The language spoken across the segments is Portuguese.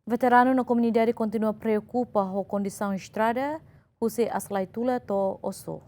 Veteranu na komunidade kontinua preokupa com kondisaun estrada, Ossu Asalaitula to Ossu.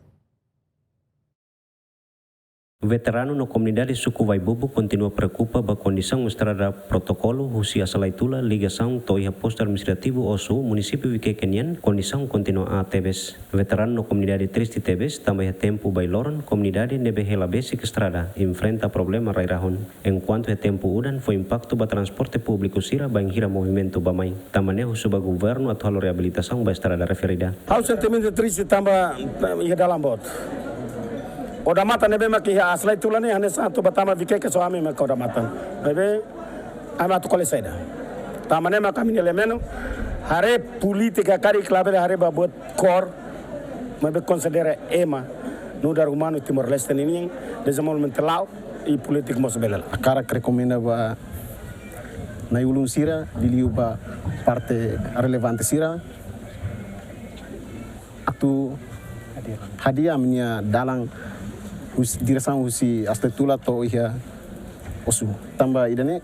Veteranu na komunidade suku Vaibubu continua preocupa ba kondisaun estrada protokolo Ossu Asalaitula ligação to iha posto administrativo Ossu município Vike Kenian kondisaun continua a Tebes. Veteranu na komunidade triste Tebes também tempo bailoran komunidade nebe hela basic estrada enfrenta problema rairahon. Enquanto é tempo udan foi impacto ba transporte público sira ba engira movimento ba mai. Tamane Ossu ba governo atual reabilitação ba estrada referida. Há sentimento triste tamba iha dalam bot. Oda mata nebe maki Asalaitula ni hane satu batama Vike ke soami maka oda mata. Nebe ama tu kole saida. Tamane maka kami elemeno hare politika kari klabe hare ba buat kor mebe considera ema no dar humano Timor Leste ni desenvolvimento lao e politik mos belal. A cara que recomenda ba na ulun sira diliu ba parte relevante sira atu hadiah minha dalang direção Ossu Asalaitula to iha Ossu tambah idane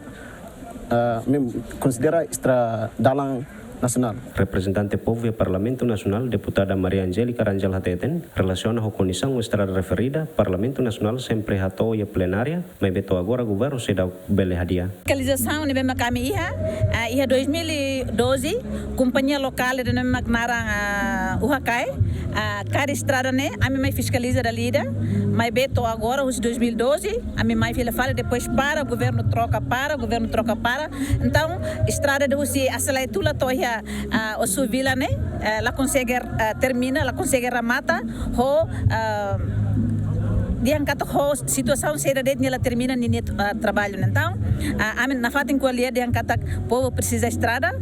considera extra dalang nasional. Representante povo e Parlamento Nacional, deputada Maria Angélica Rangel Hateten, relaciona com condição estrada referida, Parlamento Nacional sempre hatou e plenária, mas beto agora governo se dá bele hadia. Fiscalização ne bema kami iha 2012 companhia local de ne maknarang uhakai cada estrada ne ami mai fiscaliza da lida, mas beto agora os 2012 ami mai fila fala depois para governo troca para então estrada de Ossu Asalaitula to Ossu vila ne la consegue termina la consegue ramata ho diangkat ho situação será de ela termina ni trabalho então amen na fatin com ali diangkat povo precisa estrada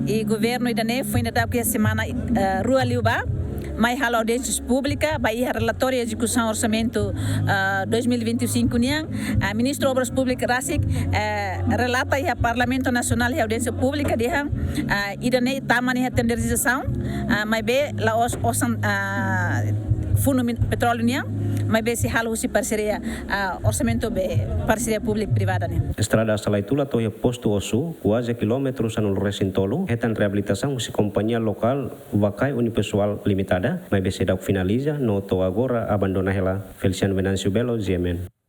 e governo idane foi na daqui a semana rua liuba mais hal audiências pública vai relatório de execução orçamento 2025 niang ministro obras públicas Rasik relata a Parlamento Nacional e audiência pública dihang idane tamani a tenderização mais be la fundo petróleo niang mas be se halo se parceria orçamento be parceria pública privada ne. Estrada Asalaitula to ia posto Ossu quase quilômetros no recintolo etan reabilitação se companhia local Vakai Unipessoal Limitada mas be se finaliza no to agora abandona ela Feliciano Venâncio Belo Ziemen.